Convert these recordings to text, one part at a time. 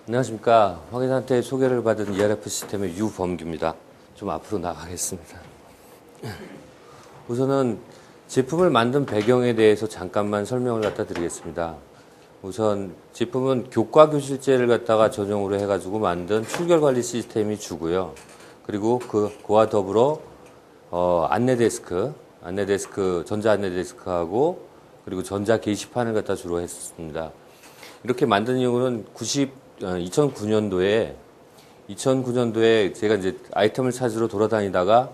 안녕하십니까. 확인한테 소개를 받은 ERF 시스템의 유범규입니다. 좀 앞으로 나가겠습니다. 우선은 제품을 만든 배경에 대해서 잠깐만 설명을 갖다 드리겠습니다. 우선 제품은 교과 교실제를 갖다가 전용으로 해가지고 만든 출결관리 시스템이 주고요. 그리고 그와 더불어 안내 데스크, 전자 안내 데스크하고 그리고 전자 게시판을 갖다 주로 했습니다. 이렇게 만든 이유는 2009년도에 제가 이제 아이템을 찾으러 돌아다니다가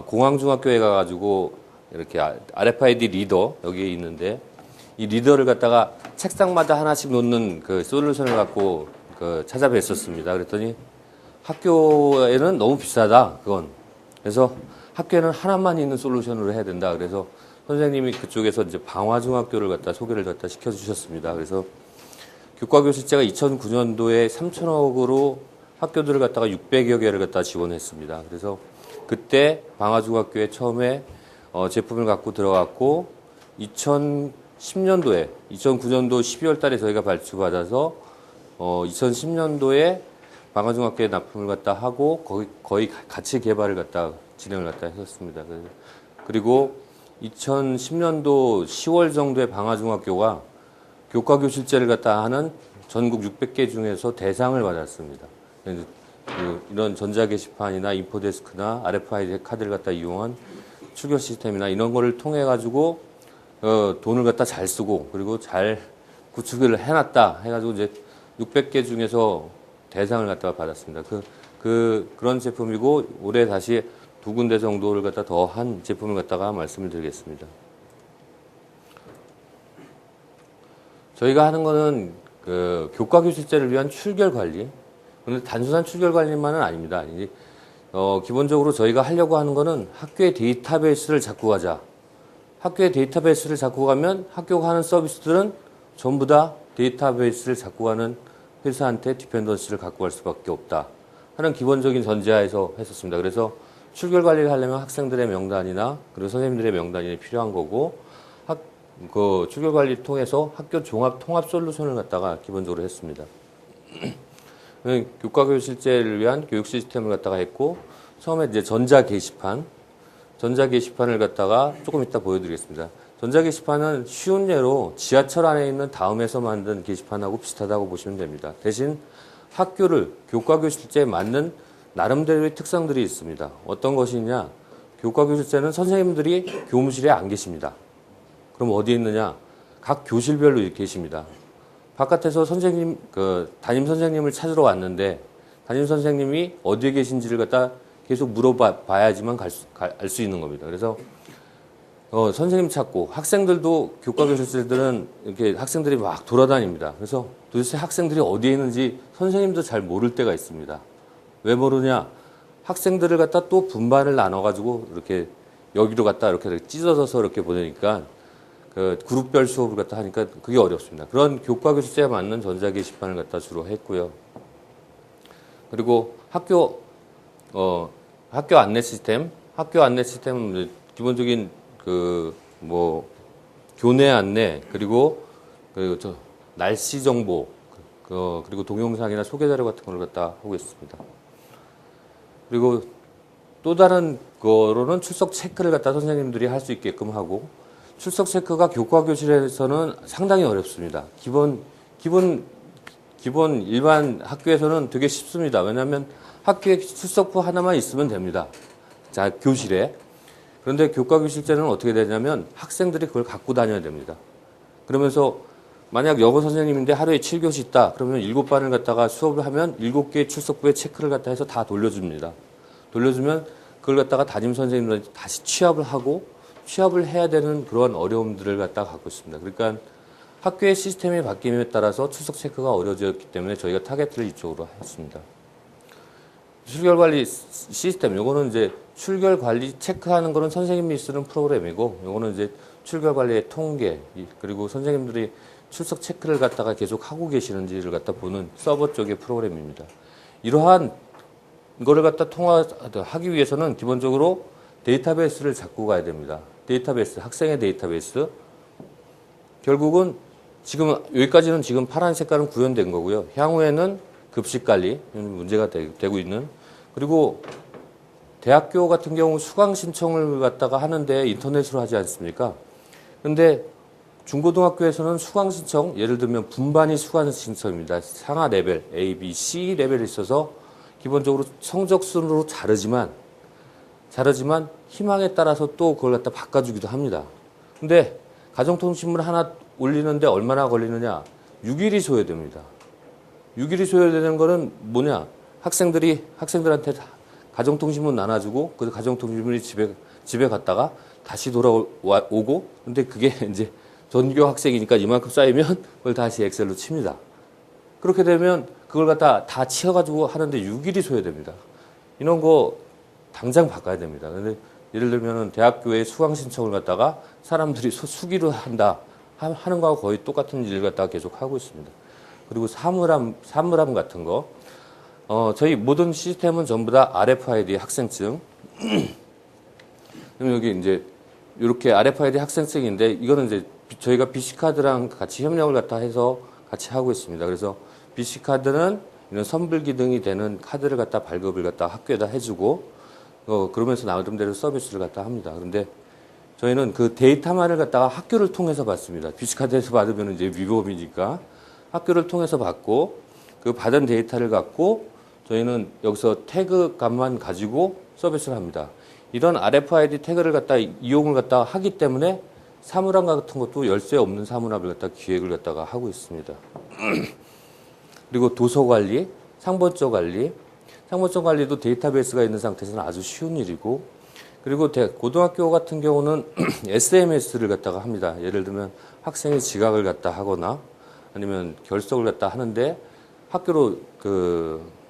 공항중학교에 가가지고 이렇게 RFID 리더 여기에 있는데 이 리더를 갖다가 책상마다 하나씩 놓는 그 솔루션을 갖고 찾아뵀었습니다. 그랬더니 학교에는 너무 비싸다 그건. 그래서 학교에는 하나만 있는 솔루션으로 해야 된다. 그래서 선생님이 그쪽에서 이제 방화중학교를 갖다 소개를 갖다 시켜주셨습니다. 그래서 교과교실제가 2009년도에 3천억으로 학교들을 갖다가 600여 개를 갖다 지원했습니다. 그래서 그때 방화중학교에 처음에 제품을 갖고 들어갔고 2009년도 12월 달에 저희가 발주받아서 2010년도에 방화중학교에 납품을 갖다 하고 거의 같이 개발을 갖다 진행을 갖다 했었습니다. 그리고 2010년도 10월 정도에 방화중학교가 교과교실제를 갖다 하는 전국 600개 중에서 대상을 받았습니다. 이런 전자게시판이나 인포데스크나 RFID 카드를 갖다 이용한 출결 시스템이나 이런 거를 통해 가지고 돈을 갖다 잘 쓰고 그리고 잘 구축을 해놨다 해가지고 이제 600개 중에서 대상을 갖다가 받았습니다. 그런 제품이고 올해 다시 2군데 정도를 갖다 더 한 제품을 갖다가 말씀을 드리겠습니다. 저희가 하는 거는 교과교실제를 위한 출결 관리. 그런데 단순한 출결 관리만은 아닙니다. 기본적으로 저희가 하려고 하는 거는 학교의 데이터베이스를 잡고 가자. 학교의 데이터베이스를 잡고 가면 학교가 하는 서비스들은 전부 다 데이터베이스를 잡고 가는 회사한테 디펜던시를 갖고 갈 수밖에 없다. 하는 기본적인 전제하에서 했었습니다. 그래서 출결 관리를 하려면 학생들의 명단이나 그리고 선생님들의 명단이 필요한 거고 출결 관리 통해서 학교 종합 통합 솔루션을 갖다가 기본적으로 했습니다. 교과교실제를 위한 교육 시스템을 갖다가 했고 처음에 이제 전자 게시판을 갖다가 조금 이따 보여드리겠습니다. 전자 게시판은 쉬운 예로 지하철 안에 있는 다음에서 만든 게시판하고 비슷하다고 보시면 됩니다. 대신 학교를 교과교실제에 맞는 나름대로의 특성들이 있습니다. 어떤 것이냐? 교과교실제는 선생님들이 교무실에 안 계십니다. 그럼 어디에 있느냐? 각 교실별로 계십니다. 바깥에서 담임 선생님을 찾으러 왔는데 담임 선생님이 어디에 계신지를 갖다 계속 물어봐야지만 알 수 있는 겁니다. 그래서 선생님 찾고 학생들도 교과교실들은 이렇게 학생들이 막 돌아다닙니다. 그래서 도대체 학생들이 어디에 있는지 선생님도 잘 모를 때가 있습니다. 왜 모르냐? 학생들을 갖다 또 분반을 나눠가지고 이렇게 여기로 갖다 이렇게 찢어져서 이렇게 보내니까 그룹별 수업을 갖다 하니까 그게 어렵습니다. 그런 교과교실제에 맞는 전자게시판을 갖다 주로 했고요. 그리고 학교 안내 시스템은 기본적인 교내 안내 그리고 날씨 정보 그리고 동영상이나 소개 자료 같은 걸 갖다 하고 있습니다. 그리고 또 다른 거로는 출석 체크를 갖다 선생님들이 할 수 있게끔 하고 출석 체크가 교과교실에서는 상당히 어렵습니다. 기본 일반 학교에서는 되게 쉽습니다. 왜냐하면 학교에 출석부 하나만 있으면 됩니다. 자, 교실에. 그런데 교과교실제는 어떻게 되냐면 학생들이 그걸 갖고 다녀야 됩니다. 그러면서 만약 영어 선생님인데 하루에 7교시 있다. 그러면 7반을 갖다가 수업을 하면 7개의 출석부에 체크를 갖다 해서 다 돌려줍니다. 돌려주면 그걸 갖다가 담임 선생님들한테 다시 취합을 해야 되는 그런 어려움들을 갖다가 갖고 있습니다. 그러니까 학교의 시스템이 바뀜에 따라서 출석 체크가 어려워졌기 때문에 저희가 타겟을 이쪽으로 했습니다. 출결 관리 시스템, 요거는 이제 출결 관리 체크하는 거는 선생님이 쓰는 프로그램이고, 요거는 이제 출결 관리의 통계, 그리고 선생님들이 출석 체크를 갖다가 계속 하고 계시는지를 갖다 보는 서버 쪽의 프로그램입니다. 이러한 이거를 갖다 하기 위해서는 기본적으로 데이터베이스를 잡고 가야 됩니다. 데이터베이스, 학생의 데이터베이스. 결국은 지금 여기까지는 지금 파란 색깔은 구현된 거고요. 향후에는 급식 관리 문제가 되고 있는, 그리고 대학교 같은 경우 수강 신청을 갖다가 하는데 인터넷으로 하지 않습니까? 근데 중고등학교에서는 수강 신청, 예를 들면 분반이 수강 신청입니다. 상하 레벨 A, B, C 레벨이 있어서 기본적으로 성적 순으로 자르지만 희망에 따라서 또 그걸 갖다 바꿔주기도 합니다. 근데 가정통신문 하나 올리는데 얼마나 걸리느냐? 6일이 소요됩니다. 6일이 소요되는 거는 뭐냐? 학생들한테 가정통신문 나눠주고, 그 가정통신문이 집에 갔다가 다시 돌아오고, 근데 그게 이제 전교 학생이니까 이만큼 쌓이면 그걸 다시 엑셀로 칩니다. 그렇게 되면 그걸 갖다 다 치워가지고 하는데 6일이 소요됩니다. 이런 거 당장 바꿔야 됩니다. 근데 예를 들면은 대학교에 수강 신청을 갖다가 사람들이 수기로 하는 거하고 거의 똑같은 일을 갖다가 계속 하고 있습니다. 그리고 사물함 같은 거. 저희 모든 시스템은 전부 다 RFID 학생증. 그럼 여기 이제 이렇게 RFID 학생증인데, 이거는 이제 저희가 BC카드랑 같이 협력을 갖다 해서 같이 하고 있습니다. 그래서 BC카드는 이런 선불 기능이 되는 카드를 갖다 발급을 갖다 학교에다 해주고, 그러면서 나름대로 서비스를 갖다 합니다. 그런데 저희는 그 데이터만을 갖다가 학교를 통해서 받습니다. BC카드에서 받으면 이제 위법이니까 학교를 통해서 받고, 그 받은 데이터를 갖고 저희는 여기서 태그 값만 가지고 서비스를 합니다. 이런 RFID 태그를 갖다 이용을 갖다 하기 때문에 사물함 같은 것도 열쇠 없는 사물함을 갖다 기획을 갖다가 하고 있습니다. 그리고 도서 관리, 상번처 관리. 상번처 관리도 데이터베이스가 있는 상태에서는 아주 쉬운 일이고, 그리고 고등학교 같은 경우는 SMS를 갖다가 합니다. 예를 들면 학생이 지각을 갖다 하거나 아니면 결석을 갖다 하는데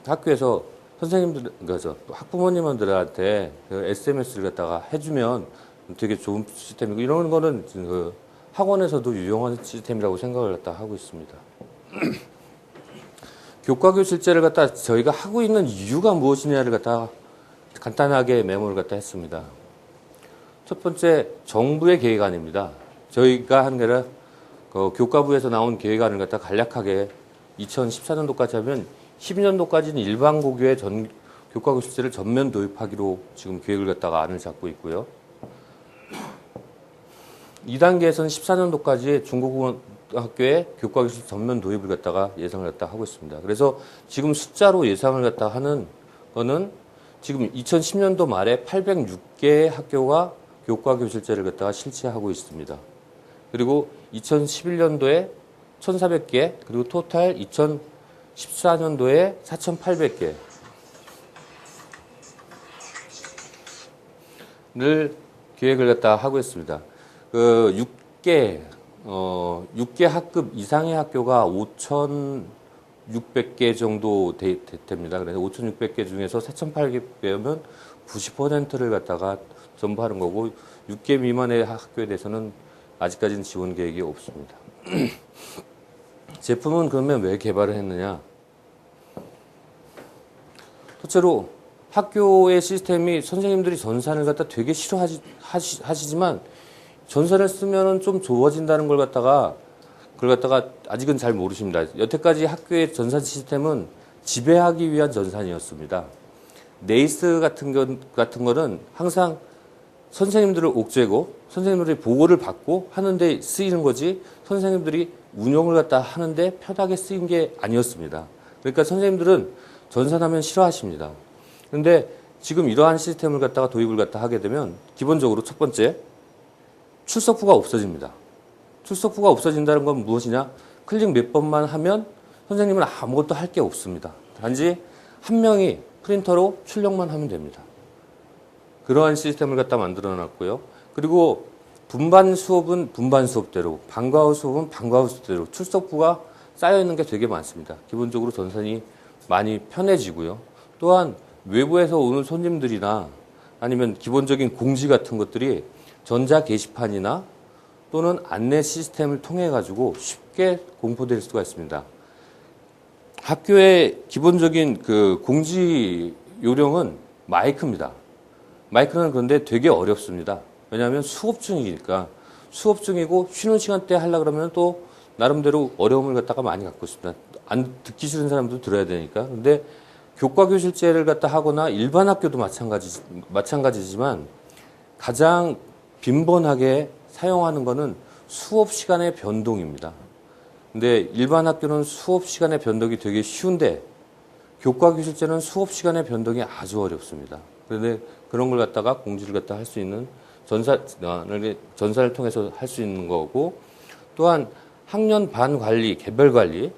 학교에서 선생님들, 그래서 학부모님들한테 그 SMS를 갖다가 해주면 되게 좋은 시스템이고, 이런 거는 그 학원에서도 유용한 시스템이라고 생각을 갖다 하고 있습니다. 교과교실제를 갖다 저희가 하고 있는 이유가 무엇이냐를 갖다 간단하게 메모를 갖다 했습니다. 첫 번째, 정부의 계획안입니다. 저희가 한 게 아니라 교과부에서 나온 계획안을 갖다 간략하게 2014년도까지 하면 12년도까지는 일반 고교의 교과교실제를 전면 도입하기로 지금 계획을 갖다가 안을 잡고 있고요. 2단계에서는 14년도까지 중고등학교의 교과교실 전면 도입을 갖다가 예상을 갖다 하고 있습니다. 그래서 지금 숫자로 예상을 갖다 하는 거는 지금 2010년도 말에 806개의 학교가 교과교실제를 갖다가 실시하고 있습니다. 그리고 2011년도에 1,400개, 그리고 토탈 2014년도에 4,800개를 계획을 갖다 하고 있습니다. 6개 학급 이상의 학교가 5,600개 정도 됩니다. 그래서 5,600개 중에서 4,800개면 90%를 갖다가 전부 하는 거고, 6개 미만의 학교에 대해서는 아직까지는 지원 계획이 없습니다. 제품은 그러면 왜 개발을 했느냐? 첫째로 학교의 시스템이 선생님들이 전산을 갖다 되게 싫어하시지만 전산을 쓰면은 좀 좋아진다는 걸 갖다가 아직은 잘 모르십니다. 여태까지 학교의 전산 시스템은 지배하기 위한 전산이었습니다. 네이스 같은 거는 항상 선생님들을 옥죄고 선생님들이 보고를 받고 하는데 쓰이는 거지, 선생님들이 운영을 갖다 하는데 편하게 쓰인 게 아니었습니다. 그러니까 선생님들은 전산하면 싫어하십니다. 그런데 지금 이러한 시스템을 갖다가 도입을 갖다 하게 되면 기본적으로 첫 번째, 출석부가 없어집니다. 출석부가 없어진다는 건 무엇이냐? 클릭 몇 번만 하면 선생님은 아무것도 할 게 없습니다. 단지 한 명이 프린터로 출력만 하면 됩니다. 그러한 시스템을 갖다 만들어 놨고요. 그리고 분반 수업은 분반 수업대로, 방과후 수업은 방과후 수업대로 출석부가 쌓여 있는 게 되게 많습니다. 기본적으로 전산이 많이 편해지고요. 또한 외부에서 오는 손님들이나 아니면 기본적인 공지 같은 것들이 전자 게시판이나 또는 안내 시스템을 통해 가지고 쉽게 공포될 수가 있습니다. 학교의 기본적인 그 공지 요령은 마이크입니다. 마이크는 그런데 되게 어렵습니다. 왜냐하면 수업 중이니까. 수업 중이고 쉬는 시간대에 하려고 그러면 또 나름대로 어려움을 갖다가 많이 갖고 있습니다. 안 듣기 싫은 사람도 들어야 되니까. 근데 교과교실제를 갖다 하거나 일반 학교도 마찬가지지만 가장 빈번하게 사용하는 거는 수업 시간의 변동입니다. 근데 일반 학교는 수업 시간의 변동이 되게 쉬운데 교과교실제는 수업 시간의 변동이 아주 어렵습니다. 그런데 그런 걸 갖다가 공지를 갖다 할 수 있는 전사를 통해서 할 수 있는 거고, 또한 학년 반 관리, 개별 관리,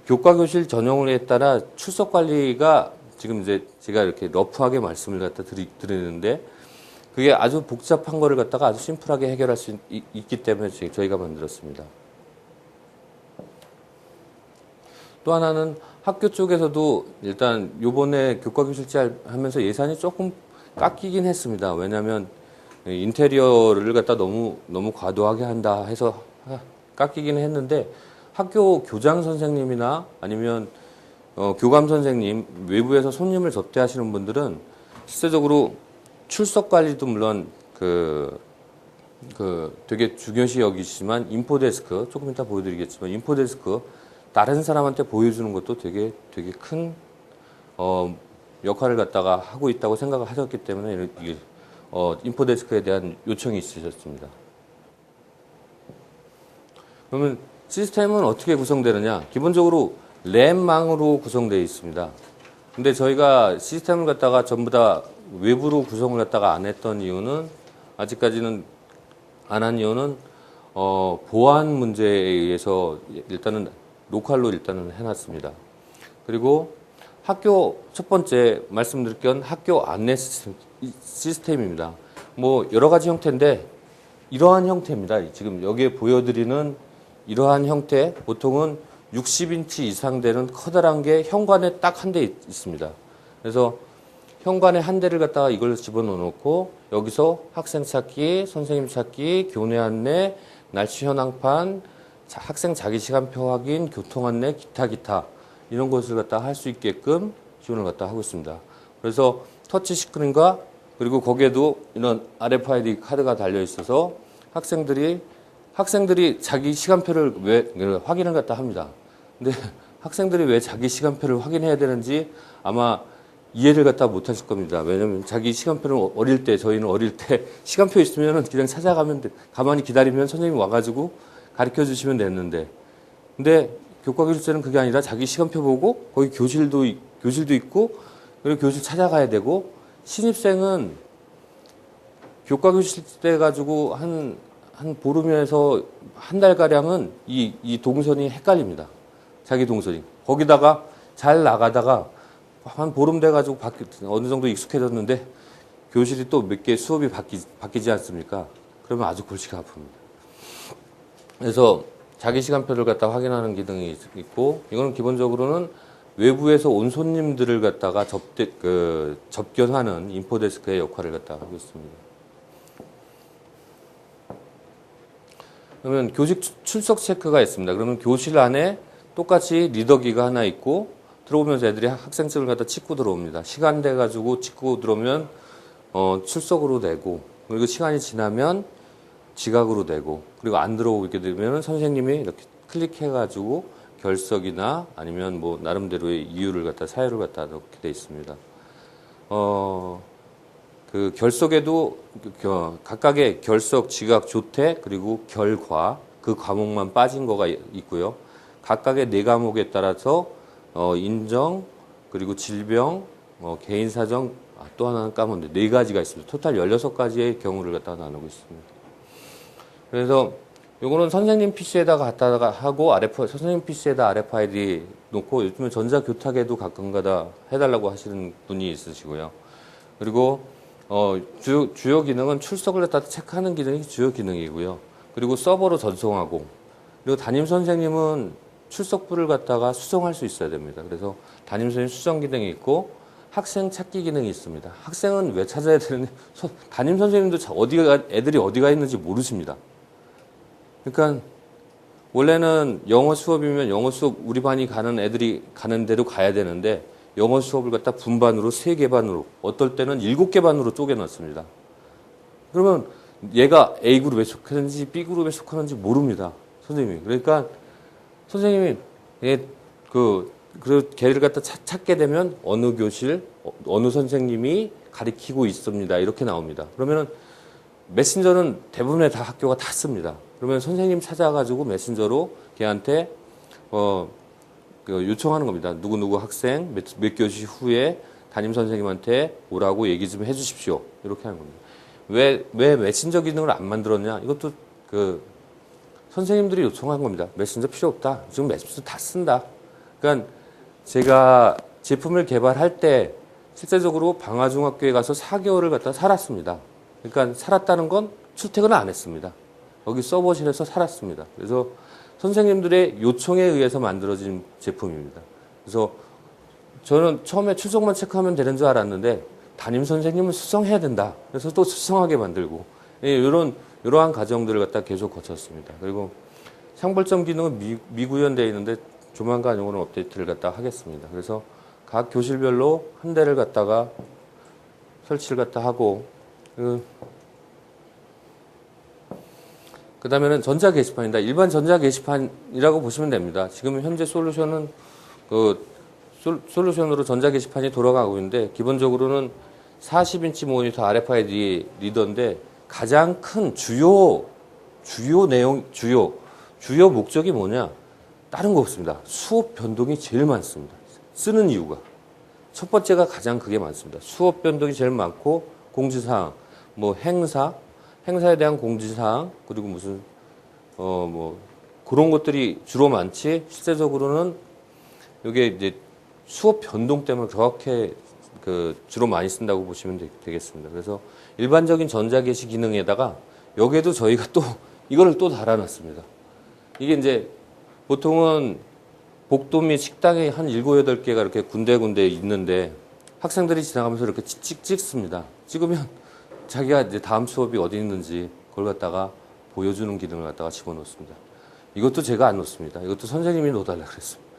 교과교실 전형에 따라 출석 관리가 지금 이제 제가 이렇게 러프하게 말씀을 갖다 드리는데 그게 아주 복잡한 거를 갖다가 아주 심플하게 해결할 수 있기 때문에 저희가 만들었습니다. 또 하나는 학교 쪽에서도 일단 요번에 교과교실제 하면서 예산이 조금 깎이긴 했습니다. 왜냐하면 인테리어를 갖다 너무 과도하게 한다 해서 깎이긴 했는데 학교 교장 선생님이나 아니면 교감 선생님, 외부에서 손님을 접대하시는 분들은 실제적으로 출석 관리도 물론 되게 중요시 여기시지만 인포데스크, 조금 이따 보여드리겠지만 인포데스크 다른 사람한테 보여주는 것도 되게 큰 역할을 갖다가 하고 있다고 생각을 하셨기 때문에 인포데스크에 대한 요청이 있으셨습니다. 그러면 시스템은 어떻게 구성되느냐? 기본적으로 램망으로 구성되어 있습니다. 근데 저희가 시스템을 갖다가 전부 다 외부로 구성을 갖다가 안 했던 이유는, 아직까지는 안 한 이유는 보안 문제에 의해서 일단은 로컬로 일단은 해놨습니다. 그리고 학교 첫 번째 말씀드릴 건 학교 안내 시스템입니다. 뭐 여러 가지 형태인데 이러한 형태입니다. 지금 여기에 보여드리는 이러한 형태, 보통은 60인치 이상 되는 커다란 게 현관에 딱 한 대 있습니다. 그래서 현관에 한 대를 갖다가 이걸 집어넣어 놓고 여기서 학생 찾기, 선생님 찾기, 교내 안내, 날씨 현황판, 학생 자기 시간표 확인, 교통 안내, 기타 이런 것을 갖다 할 수 있게끔 지원을 갖다 하고 있습니다. 그래서 터치 스크린과 그리고 거기에도 이런 RFID 카드가 달려 있어서 학생들이 자기 시간표를 왜 확인을 갖다 합니다. 근데 학생들이 왜 자기 시간표를 확인해야 되는지 아마 이해를 갖다 못 하실 겁니다. 왜냐면 자기 시간표는 저희는 어릴 때 시간표 있으면 그냥 찾아가면 가만히 기다리면 선생님이 와가지고 가르쳐 주시면 됐는데, 근데 교과교실제는 그게 아니라 자기 시간표 보고 거기 교실도 있고 그리고 교실 찾아가야 되고, 신입생은 교과교실제 가지고 한 보름에서 한 달가량은 이 동선이 헷갈립니다. 자기 동선이. 거기다가 잘 나가다가 한 보름 돼가지고 어느 정도 익숙해졌는데 교실이 또 몇 개 수업이 바뀌지 않습니까? 그러면 아주 골치가 아픕니다. 그래서 자기 시간표를 갖다 확인하는 기능이 있고, 이거는 기본적으로는 외부에서 온 손님들을 갖다가 접견하는 인포데스크의 역할을 갖다 하고 있습니다. 그러면 교직 출석 체크가 있습니다. 그러면 교실 안에 똑같이 리더기가 하나 있고, 들어오면서 애들이 학생증을 갖다 찍고 들어옵니다. 시간 돼가지고 찍고 들어오면 출석으로 되고, 그리고 시간이 지나면 지각으로 되고, 그리고 안 들어오게 되면 선생님이 이렇게 클릭해가지고 결석이나 아니면 뭐 나름대로의 이유를 갖다 사유를 갖다 넣게 돼 있습니다. 그 결석에도 각각의 결석, 지각, 조퇴, 그리고 결과, 그 과목만 빠진 거가 있고요. 각각의 4과목에 따라서 인정, 그리고 질병, 개인 사정, 또 하나는 까먹는데 4가지가 있습니다. 토탈 16가지의 경우를 갖다가 나누고 있습니다. 그래서 요거는 선생님 PC에다가 갖다가 하고 선생님 PC에다 RFID 놓고, 요즘에 전자교탁에도 가끔가다 해달라고 하시는 분이 있으시고요. 그리고 주요 기능은 출석을 갖다 체크하는 기능이 주요 기능이고요. 그리고 서버로 전송하고, 그리고 담임 선생님은 출석부를 갖다가 수정할 수 있어야 됩니다. 그래서 담임 선생님 수정 기능이 있고 학생 찾기 기능이 있습니다. 학생은 왜 찾아야 되는지 담임 선생님도 애들이 어디가 있는지 모르십니다. 그러니까 원래는 영어 수업이면 영어 수업 우리 반이 가는 애들이 가는 대로 가야 되는데 영어 수업을 갖다 분반으로 3개 반으로, 어떨 때는 7개 반으로 쪼개놨습니다. 그러면 얘가 A그룹에 속하는지 B그룹에 속하는지 모릅니다. 선생님이. 그러니까 선생님이 그 걔를 갖다 찾게 되면 어느 교실, 어느 선생님이 가리키고 있습니다. 이렇게 나옵니다. 그러면은 메신저는 대부분의 다 학교가 다 씁니다. 그러면 선생님 찾아가지고 메신저로 걔한테 그 요청하는 겁니다. 누구누구 학생 몇 교시 후에 담임 선생님한테 오라고 얘기 좀 해주십시오. 이렇게 하는 겁니다. 왜 메신저 기능을 안 만들었냐? 이것도 그 선생님들이 요청한 겁니다. 메신저 필요 없다. 지금 메신저 다 쓴다. 그러니까 제가 제품을 개발할 때 실제적으로 방화중학교에 가서 4개월을 갖다 살았습니다. 그러니까 살았다는 건 출퇴근을 안 했습니다. 여기 서버실에서 살았습니다. 그래서 선생님들의 요청에 의해서 만들어진 제품입니다. 그래서 저는 처음에 출석만 체크하면 되는 줄 알았는데 담임 선생님을 수정해야 된다. 그래서 또 수정하게 만들고 이러한 과정들을 갖다 계속 거쳤습니다. 그리고 상벌점 기능은 미구현되어 있는데 조만간 이거는 업데이트를 갖다 하겠습니다. 그래서 각 교실별로 한 대를 갖다가 설치를 갖다 하고 그 다음에는 전자 게시판입니다. 일반 전자 게시판이라고 보시면 됩니다. 지금 현재 솔루션은 솔루션으로 전자 게시판이 돌아가고 있는데 기본적으로는 40인치 모니터 RFID 리더인데 가장 큰 주요 목적이 뭐냐? 다른 거 없습니다. 수업 변동이 제일 많습니다. 쓰는 이유가. 첫 번째가 가장 그게 많습니다. 수업 변동이 제일 많고 공지사항, 뭐 행사에 대한 공지사항, 그리고 무슨 그런 것들이 주로 많지 실제적으로는 이게 이제 수업 변동 때문에 그렇게 주로 많이 쓴다고 보시면 되겠습니다. 그래서 일반적인 전자게시 기능에다가 여기에도 저희가 또 이거를 또 달아놨습니다. 이게 이제 보통은 복도 및 식당에 한 7, 8개가 이렇게 군데군데 있는데 학생들이 지나가면서 이렇게 찍습니다. 찍으면 자기가 이제 다음 수업이 어디 있는지 그걸 갖다가 보여주는 기능을 갖다가 집어넣습니다. 이것도 제가 안 넣습니다. 이것도 선생님이 넣어달라 그랬습니다.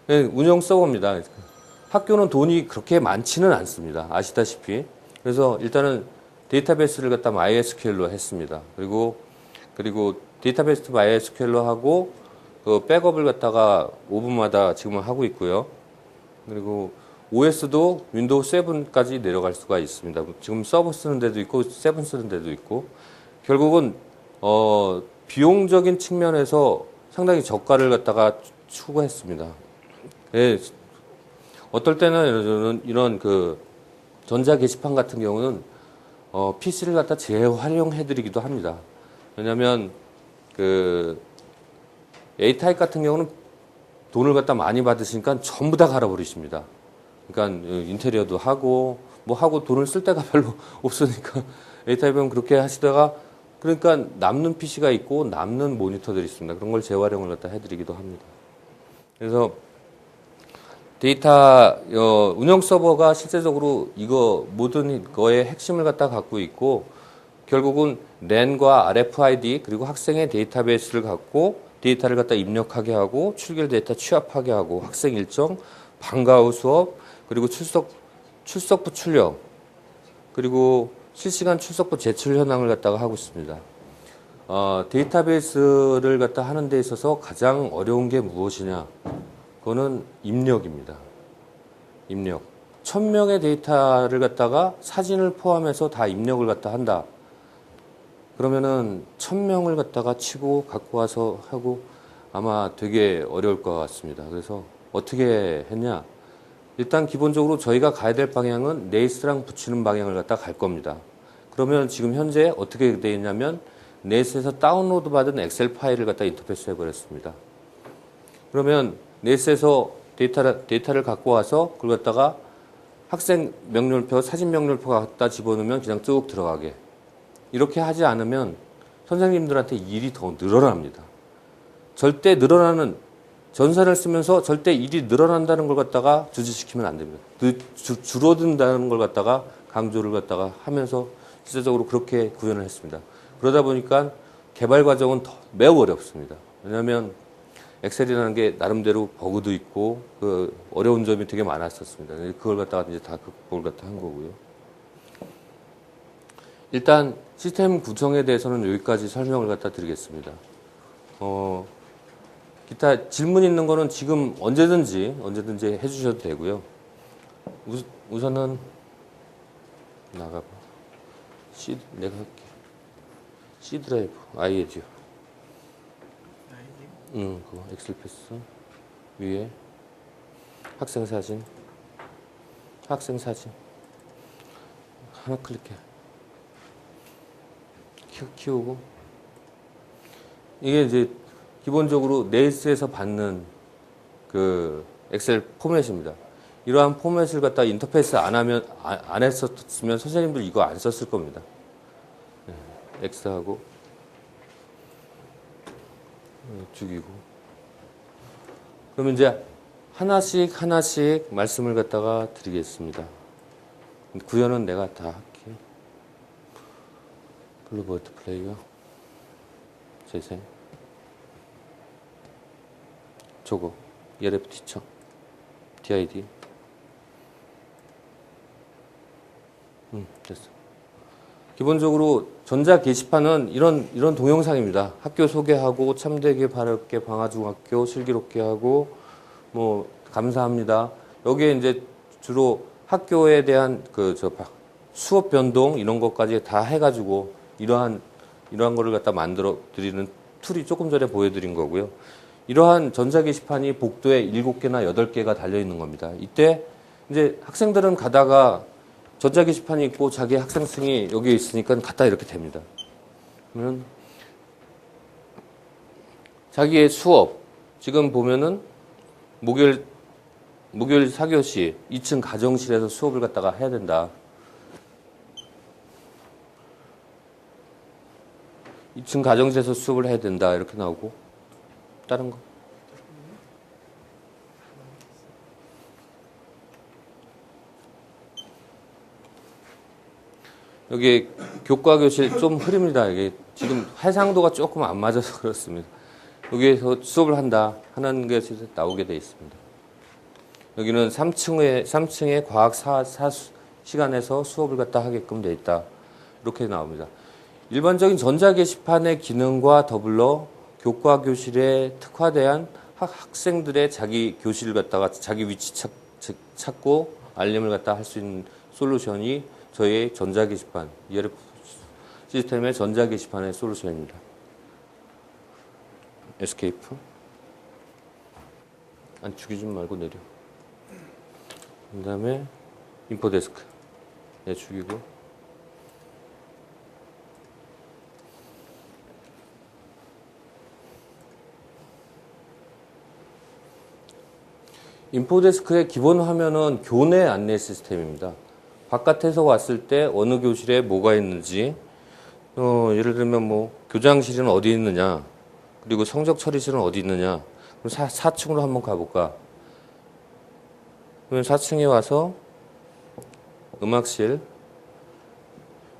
네, 운영 서버입니다. 학교는 돈이 그렇게 많지는 않습니다. 아시다시피. 그래서 일단은 데이터베이스를 갖다 MySQL로 했습니다. 그리고 데이터베이스 MySQL로 하고 그 백업을 갖다가 5분마다 지금은 하고 있고요. 그리고 OS도 윈도우 7까지 내려갈 수가 있습니다. 지금 서버 쓰는 데도 있고 7 쓰는 데도 있고 결국은 비용적인 측면에서 상당히 저가를 갖다가 추구했습니다. 예, 어떨 때는 이런 그 전자 게시판 같은 경우는 PC를 갖다 재활용해드리기도 합니다. 왜냐하면 그 A타입 같은 경우는 돈을 갖다 많이 받으시니까 전부 다 갈아버리십니다. 그러니까 인테리어도 하고 뭐 하고 돈을 쓸 데가 별로 없으니까 A타입은 그렇게 하시다가 그러니까 남는 PC가 있고 남는 모니터들이 있습니다. 그런 걸 재활용을 갖다 해드리기도 합니다. 그래서 데이터 운영 서버가 실제적으로 이거 모든 거의 핵심을 갖다 갖고 있고 결국은 랜과 RFID 그리고 학생의 데이터베이스를 갖고 데이터를 갖다 입력하게 하고 출결 데이터 취합하게 하고 학생 일정, 방과 후 수업 그리고 출석부 출력 그리고 실시간 출석부 제출 현황을 갖다가 하고 있습니다. 데이터베이스를 갖다 하는 데 있어서 가장 어려운 게 무엇이냐? 그거는 입력입니다. 입력. 1000명의 데이터를 갖다가 사진을 포함해서 다 입력을 갖다 한다. 그러면은 1000명을 갖다가 치고 갖고 와서 하고 아마 되게 어려울 것 같습니다. 그래서 어떻게 했냐? 일단 기본적으로 저희가 가야 될 방향은 네이스랑 붙이는 방향을 갖다 갈 겁니다. 그러면 지금 현재 어떻게 되어 있냐면 네이스에서 다운로드 받은 엑셀 파일을 갖다 인터페이스 해버렸습니다. 그러면 네이스에서 데이터를 갖고 와서 그걸 갖다가 학생 명렬표, 사진 명렬표 갖다 집어넣으면 그냥 쭉 들어가게. 이렇게 하지 않으면 선생님들한테 일이 더 늘어납니다. 절대 늘어나는 전산을 쓰면서 절대 일이 늘어난다는 걸 갖다가 주지시키면 안 됩니다. 줄어든다는 걸 갖다가 강조를 갖다가 하면서 실제적으로 그렇게 구현을 했습니다. 그러다 보니까 개발 과정은 매우 어렵습니다. 왜냐하면 엑셀이라는 게 나름대로 버그도 있고 그 어려운 점이 되게 많았었습니다. 그걸 갖다가 이제 다 극복을 갖다 한 거고요. 일단 시스템 구성에 대해서는 여기까지 설명을 갖다 드리겠습니다. 기타 질문 있는 거는 지금 언제든지 해주셔도 되고요. 우선은 나가봐. 내가 할게. C 드라이브, 아이에듀. 그거 엑셀 패스 위에 학생 사진 하나 클릭해. 키우고 이게 이제 기본적으로 네일스에서 받는 그 엑셀 포맷입니다. 이러한 포맷을 갖다 인터페이스 안 했었으면 선생님들 이거 안 썼을 겁니다. X하고 죽이고. 그러면 이제 하나씩 말씀을 갖다가 드리겠습니다. 구현은 내가 다 할게. 블루보드 플레이어, 재생, 저거, ERF 티처, DID. 됐어. 기본적으로 전자 게시판은 이런 동영상입니다. 학교 소개하고 참되게 바랄게 방화중학교 슬기롭게 하고 뭐 감사합니다. 여기에 이제 주로 학교에 대한 수업 변동 이런 것까지 다 해가지고 이러한 거를 갖다 만들어 드리는 툴이 조금 전에 보여드린 거고요. 이러한 전자 게시판이 복도에 7개나 8개가 달려 있는 겁니다. 이때 이제 학생들은 가다가 전자 게시판이 있고 자기 학생증이 여기 있으니까 갖다 이렇게 됩니다. 그러면 자기의 수업 지금 보면은 목요일 4교시 2층 가정실에서 수업을 갖다가 해야 된다. 2층 가정실에서 수업을 해야 된다. 이렇게 나오고 다른 거. 여기 교과교실 좀 흐립니다. 이게 지금 해상도가 조금 안 맞아서 그렇습니다. 여기에서 수업을 한다 하는 것이 나오게 되어 있습니다. 여기는 3층에 과학 시간에서 수업을 갖다 하게끔 되어 있다. 이렇게 나옵니다. 일반적인 전자 게시판의 기능과 더불어 교과교실에 특화된 학생들의 자기 교실을 갖다가 자기 위치 찾고 알림을 갖다 할 수 있는 솔루션이 저희 전자 게시판, ERF 시스템의 전자 게시판의 솔루션입니다. 에스케이프. 안 죽이지 말고 내려. 그 다음에 인포데스크. 네, 죽이고. 인포데스크의 기본 화면은 교내 안내 시스템입니다. 바깥에서 왔을 때 어느 교실에 뭐가 있는지, 예를 들면 뭐 교장실은 어디 있느냐, 그리고 성적 처리실은 어디 있느냐. 그럼 4층으로 한번 가볼까? 그러면 4층에 와서 음악실,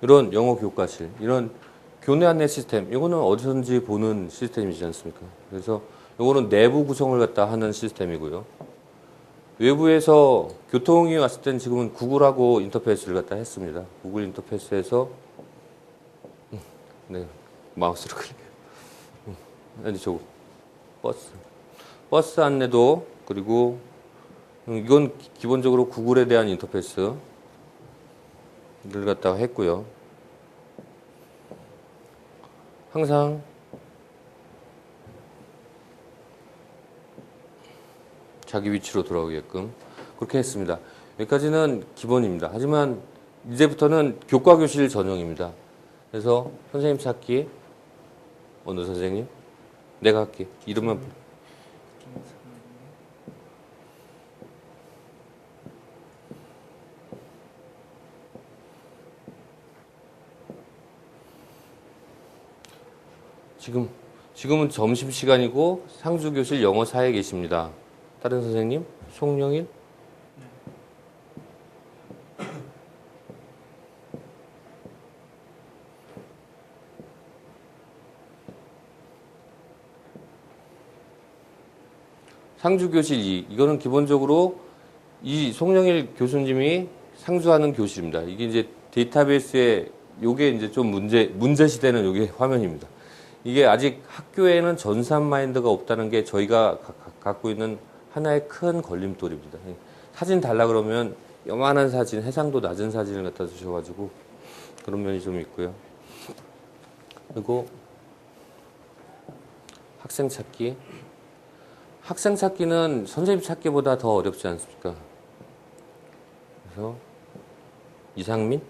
이런 영어 교과실, 이런 교내 안내 시스템, 이거는 어디서든지 보는 시스템이지 않습니까? 그래서 이거는 내부 구성을 갖다 하는 시스템이고요. 외부에서 교통이 왔을 땐 지금은 구글하고 인터페이스를 갖다 했습니다. 구글 인터페이스에서 네, 마우스로 클릭해요. 아니 저거 버스 안내도, 그리고 이건 기본적으로 구글에 대한 인터페이스를 갖다가 했고요. 항상 자기 위치로 돌아오게끔 그렇게 했습니다. 여기까지는 기본입니다. 하지만 이제부터는 교과교실 전용입니다. 그래서 선생님 찾기, 어느 선생님? 내가 할게. 이름만 지금은 점심시간이고 상주교실 영어사에 계십니다. 다른 선생님? 송영일? 상주교실 2. 이거는 기본적으로 이 송영일 교수님이 상주하는 교실입니다. 이게 이제 데이터베이스에 요게 이제 좀 문제시되는 요게 화면입니다. 이게 아직 학교에는 전산 마인드가 없다는 게 저희가 갖고 있는 하나의 큰 걸림돌입니다. 사진 달라 그러면 요만한 사진, 해상도 낮은 사진을 갖다 주셔가지고 그런 면이 좀 있고요. 그리고 학생 찾기. 학생 찾기는 선생님 찾기보다 더 어렵지 않습니까? 그래서 이상민?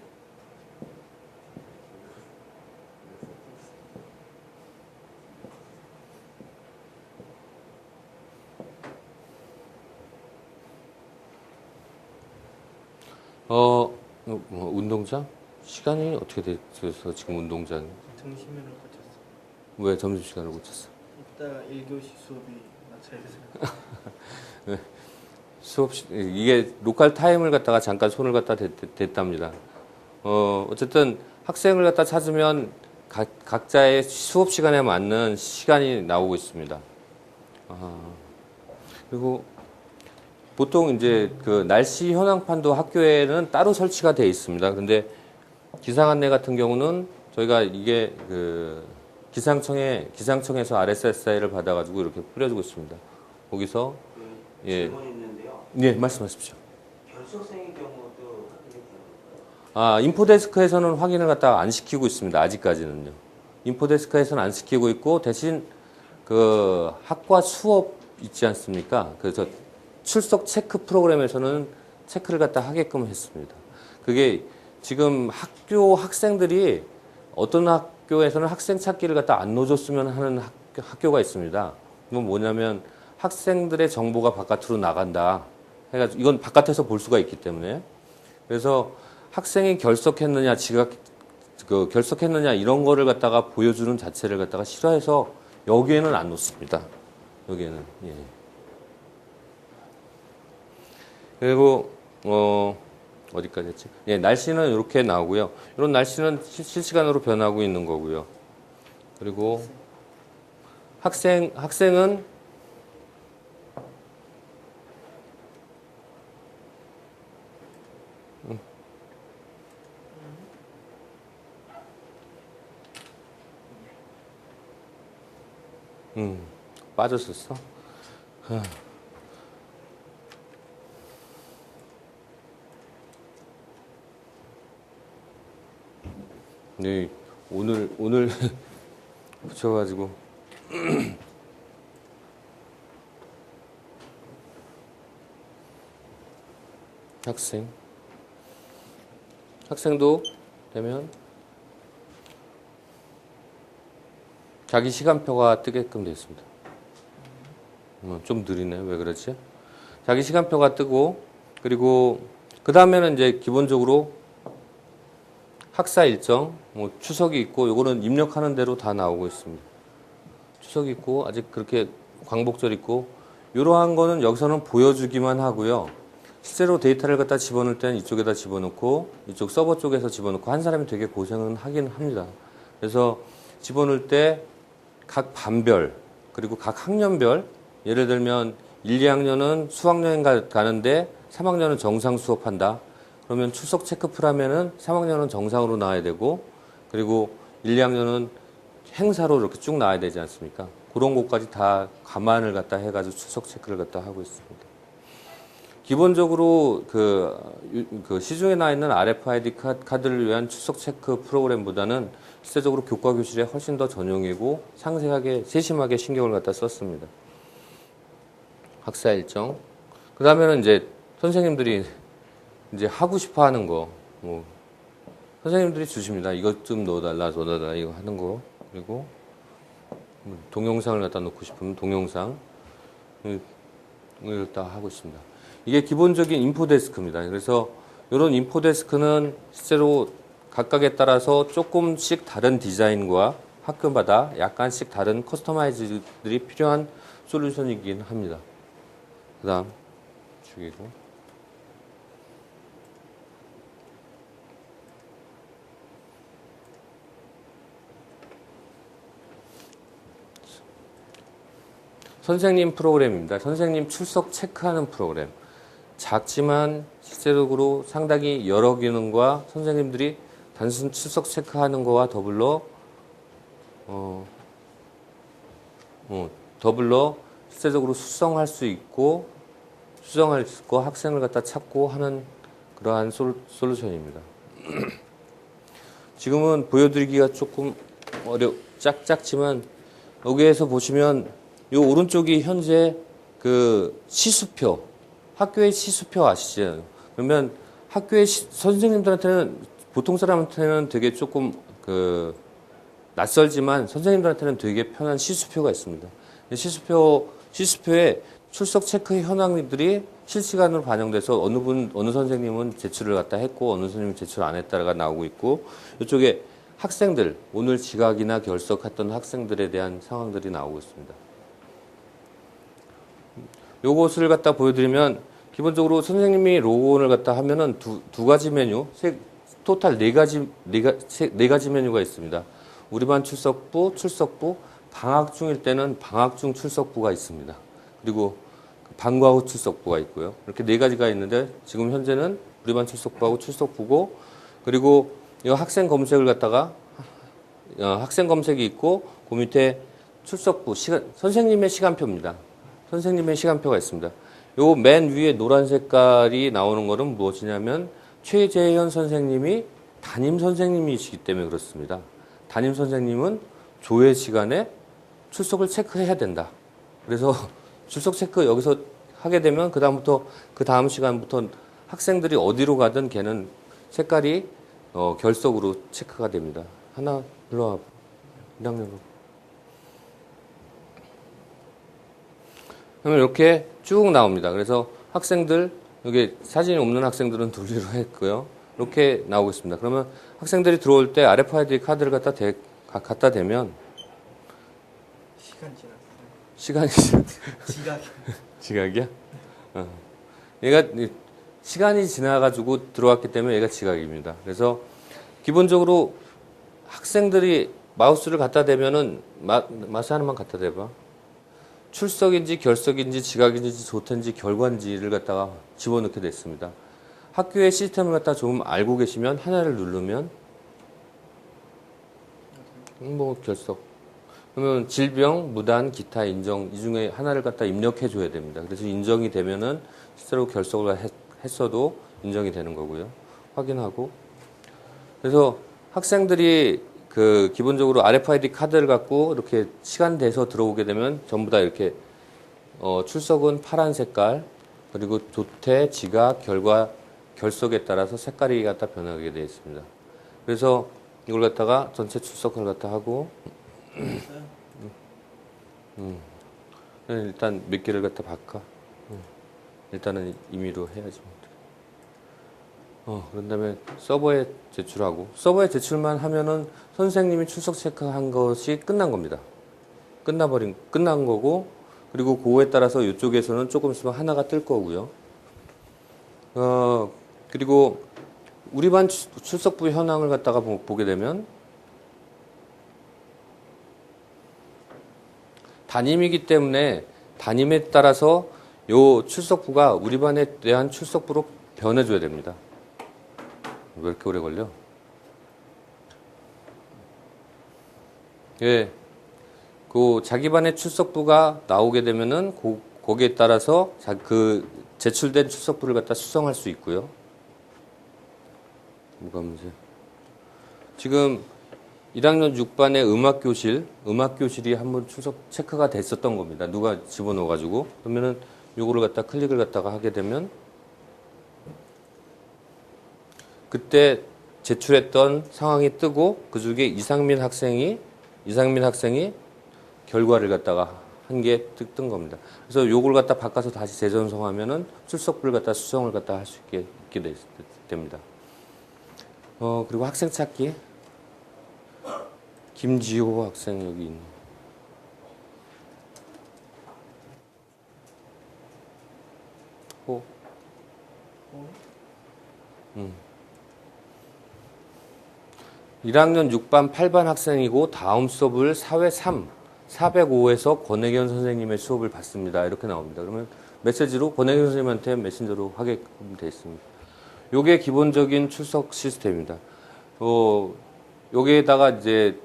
운동장? 시간이 어떻게 돼서 지금 운동장? 점심을 거쳤어. 왜 점심시간을 고쳤어? 이따 1교시 수업이 맞춰야 돼서. 이게 로컬 타임을 갖다가 잠깐 손을 갖다 댔답니다. 어쨌든 학생을 갖다 찾으면 각자의 수업 시간에 맞는 시간이 나오고 있습니다. 그리고 보통 이제 그 날씨 현황판도 학교에는 따로 설치가 되어 있습니다. 근데 기상 안내 같은 경우는 저희가 이게 그 기상청에서 RSSI를 받아가지고 이렇게 뿌려주고 있습니다. 거기서 예. 질문 있는데요. 네, 말씀하십시오. 결석생의 경우도 확인이 되는 건가요? 인포데스크에서는 확인을 갖다가 안 시키고 있습니다. 아직까지는요. 인포데스크에서는 안 시키고 있고 대신 그 학과 수업 있지 않습니까? 그래서 출석 체크 프로그램에서는 체크를 갖다 하게끔 했습니다. 그게 지금 학교 학생들이 어떤 학교에서는 학생 찾기를 갖다 안 넣어줬으면 하는 학교가 있습니다. 그건 뭐냐면 학생들의 정보가 바깥으로 나간다 해가지고 이건 바깥에서 볼 수가 있기 때문에 그래서 학생이 결석했느냐 결석했느냐 이런 거를 갖다가 보여주는 자체를 갖다가 싫어해서 여기에는 안 놓습니다. 여기에는 예. 그리고 어디까지 했지? 예, 날씨는 이렇게 나오고요. 이런 날씨는 실시간으로 변하고 있는 거고요. 그리고 학생은 빠졌었어? 네, 오늘 붙여가지고 학생도 되면 자기 시간표가 뜨게끔 되어 있습니다. 좀 느리네. 왜 그렇지? 자기 시간표가 뜨고 그리고 그 다음에는 이제 기본적으로 학사 일정, 뭐 추석이 있고 요거는 입력하는 대로 다 나오고 있습니다. 추석이 있고 아직 그렇게 광복절 있고 이러한 거는 여기서는 보여주기만 하고요. 실제로 데이터를 갖다 집어넣을 때는 이쪽에다 집어넣고 이쪽 서버 쪽에서 집어넣고 한 사람이 되게 고생은 하긴 합니다. 그래서 집어넣을 때 각 반별 그리고 각 학년별 예를 들면 1, 2학년은 수학여행 가는데 3학년은 정상 수업한다. 그러면 출석 체크풀 하면은 3학년은 정상으로 나와야 되고 그리고 1, 2학년은 행사로 이렇게 쭉 나와야 되지 않습니까? 그런 것까지 다 감안을 갖다 해가지고 출석 체크를 갖다 하고 있습니다. 기본적으로 그 시중에 나와 있는 RFID 카드를 위한 출석 체크 프로그램보다는 실제적으로 교과 교실에 훨씬 더 전용이고 상세하게 세심하게 신경을 갖다 썼습니다. 학사 일정. 그 다음에는 이제 선생님들이 이제 하고 싶어 하는 거, 뭐, 선생님들이 주십니다. 이것 좀 넣어달라, 이거 하는 거. 그리고 동영상을 갖다 놓고 싶으면 동영상. 이걸 다 하고 있습니다. 이게 기본적인 인포데스크입니다. 그래서 이런 인포데스크는 실제로 각각에 따라서 조금씩 다른 디자인과 학교마다 약간씩 다른 커스터마이즈들이 필요한 솔루션이긴 합니다. 그 다음, 죽이고. 선생님 프로그램입니다. 선생님 출석 체크하는 프로그램. 작지만 실제적으로 상당히 여러 기능과 선생님들이 단순 출석 체크하는 거와 더불어 더불어 실제적으로 수정할 수 있고 학생을 갖다 찾고 하는 그러한 솔루션입니다. 지금은 보여드리기가 조금 작지만 여기에서 보시면 이 오른쪽이 현재 그 시수표, 학교의 시수표 아시죠? 그러면 학교의 선생님들한테는 보통 사람한테는 되게 조금 그 낯설지만 선생님들한테는 되게 편한 시수표가 있습니다. 시수표에 출석 체크 현황들이 실시간으로 반영돼서 어느 선생님은 제출을 갖다 했고 어느 선생님은 제출 안 했다가 나오고 있고 이쪽에 학생들, 오늘 지각이나 결석했던 학생들에 대한 상황들이 나오고 있습니다. 요것을 갖다 보여드리면 기본적으로 선생님이 로그온을 갖다 하면은 두 가지 메뉴, 토탈 네 가지 메뉴가 있습니다. 우리 반 출석부, 방학 중일 때는 방학 중 출석부가 있습니다. 그리고 방과 후 출석부가 있고요. 이렇게 네 가지가 있는데 지금 현재는 우리 반 출석부하고 출석부고 그리고 이 학생 검색을 갖다가 학생 검색이 있고 그 밑에 출석부 선생님의 시간표입니다. 선생님의 시간표가 있습니다. 요 맨 위에 노란 색깔이 나오는 거는 무엇이냐면 최재현 선생님이 담임 선생님이시기 때문에 그렇습니다. 담임 선생님은 조회 시간에 출석을 체크해야 된다. 그래서 출석 체크 여기서 하게 되면 그 다음 시간부터 학생들이 어디로 가든 걔는 색깔이 결석으로 체크가 됩니다. 하나 일로 와. 1학년으로. 그러면 이렇게 쭉 나옵니다. 그래서 학생들 여기 사진이 없는 학생들은 둘리로 했고요. 이렇게 나오고 있습니다. 그러면 학생들이 들어올 때 RFID 카드를 갖다 대면 시간 지났어요. 시간이 지각. 지각이야? 얘가 시간이 지나가지고 들어왔기 때문에 얘가 지각입니다. 그래서 기본적으로 학생들이 마우스를 갖다 대면은 마우스 하나만 갖다 대봐. 출석인지 결석인지 지각인지 조퇴인지 결과인지를 갖다가 집어넣게 됐습니다. 학교의 시스템을 갖다 좀 알고 계시면 하나를 누르면 결석. 그러면 질병, 무단, 기타, 인정 이 중에 하나를 갖다 입력해 줘야 됩니다. 그래서 인정이 되면은 실제로 결석을 했어도 인정이 되는 거고요. 확인하고. 그래서 학생들이 기본적으로 RFID 카드를 갖고 이렇게 시간 돼서 들어오게 되면 전부 다 이렇게 출석은 파란 색깔 그리고 조퇴, 지각, 결과, 결석에 따라서 색깔이 갖다 변하게 되어 있습니다. 그래서 이걸 갖다가 전체 출석을 갖다 하고 일단 몇 개를 갖다 바꿔. 일단은 임의로 해야지. 그런 다음에 서버에 제출하고 서버에 제출만 하면은 선생님이 출석 체크한 것이 끝난 겁니다. 끝난 거고 그리고 그거에 따라서 이쪽에서는 조금 있으면 하나가 뜰 거고요. 그리고 우리 반 출석부 현황을 갖다가 보게 되면 담임이기 때문에 담임에 따라서 요 출석부가 우리 반에 대한 출석부로 변해줘야 됩니다. 왜 이렇게 오래 걸려? 예. 자기 반의 출석부가 나오게 되면은 거기에 따라서 제출된 출석부를 갖다 수정할 수 있고요. 뭐가 문제? 지금 1학년 6반의 음악교실이 한번 출석 체크가 됐었던 겁니다. 누가 집어넣어가지고. 그러면은 요거를 갖다 클릭을 갖다가 하게 되면 그때 제출했던 상황이 뜨고 그 중에 이상민 학생이 결과를 갖다가 한 개 뜬 겁니다. 그래서 요걸 갖다 바꿔서 다시 재전송하면은 출석부를 갖다 수정을 갖다 할 수 있게 됩니다. 그리고 학생 찾기. 김지호 학생 여기 있네. 호. 1학년 6반 8반 학생이고 다음 수업을 사회 3, 405에서 권혜견 선생님의 수업을 받습니다. 이렇게 나옵니다. 그러면 메시지로 권혜견 선생님한테 메신저로 하게끔 되어 있습니다. 이게 기본적인 출석 시스템입니다. 여기에다가 이제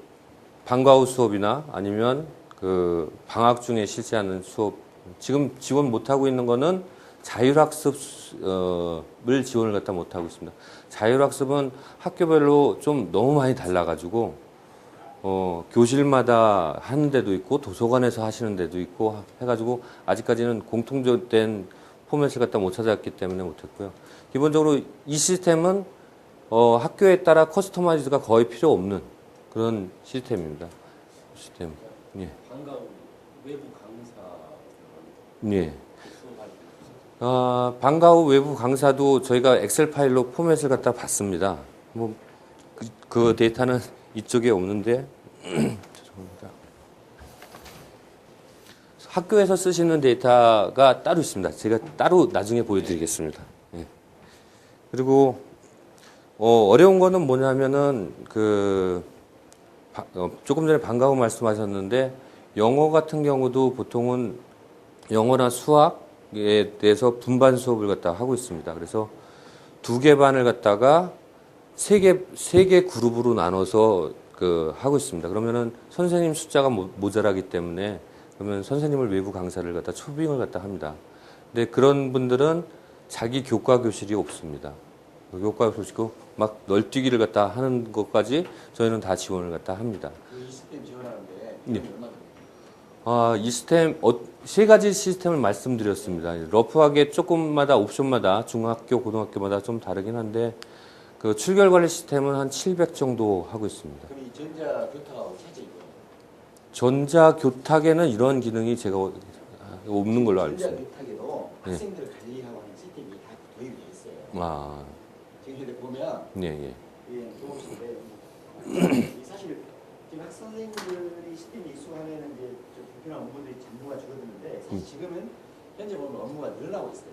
방과 후 수업이나 아니면 그 방학 중에 실시하는 수업, 지금 지원 못하고 있는 거는 자율학습을 지원을 갖다 못하고 있습니다. 자율학습은 학교별로 좀 너무 많이 달라가지고, 교실마다 하는 데도 있고, 도서관에서 하시는 데도 있고, 해가지고, 아직까지는 공통된 포맷을 갖다 못 찾았기 때문에 못했고요. 기본적으로 이 시스템은, 학교에 따라 커스터마이즈가 거의 필요 없는 그런 시스템입니다. 시스템. 예. 방과 후 외부 강사. 예. 방과 후 외부 강사도 저희가 엑셀 파일로 포맷을 갖다 봤습니다. 뭐, 그 데이터는 이쪽에 없는데, 죄송합니다. 학교에서 쓰시는 데이터가 따로 있습니다. 제가 따로 나중에 보여드리겠습니다. 예. 그리고, 어려운 거는 뭐냐면은, 조금 전에 방과 후 말씀하셨는데, 영어 같은 경우도 보통은 영어나 수학에 대해서 분반 수업을 갖다 하고 있습니다. 그래서 2개 반을 갖다가 3개 그룹으로 나눠서 하고 있습니다. 그러면은 선생님 숫자가 모자라기 때문에 그러면 선생님을 외부 강사를 갖다 초빙을 갖다 합니다. 근데 그런 분들은 자기 교과 교실이 없습니다. 교과 교실고 막 널뛰기를 갖다 하는 것까지 저희는 다 지원을 갖다 합니다. 이 시스템 지원하는데 예. 얼마 이 시스템, 3가지 시스템을 말씀드렸습니다. 러프하게 조금마다 옵션마다 중학교, 고등학교마다 좀 다르긴 한데, 그 출결 관리 시스템은 한 700 정도 하고 있습니다. 그럼 이 전자 교탁하고 차지 이거. 전자 교탁에는 이런 기능이 제가 없는 걸로 알고 전자 있습니다. 교탁에도 예. 학생들을 관리하고 하는 시스템이 다 도입이 돼 있어요. 아, 지금 현재 보면 예, 예. 이 교무실인데 사실 지금 학 선생님들이 시스템이 익숙하면은 이제 좀 불편한 업무들이 업무가 줄어드는데 사실 지금은 현재 보면 업무가 늘어나고 있어요.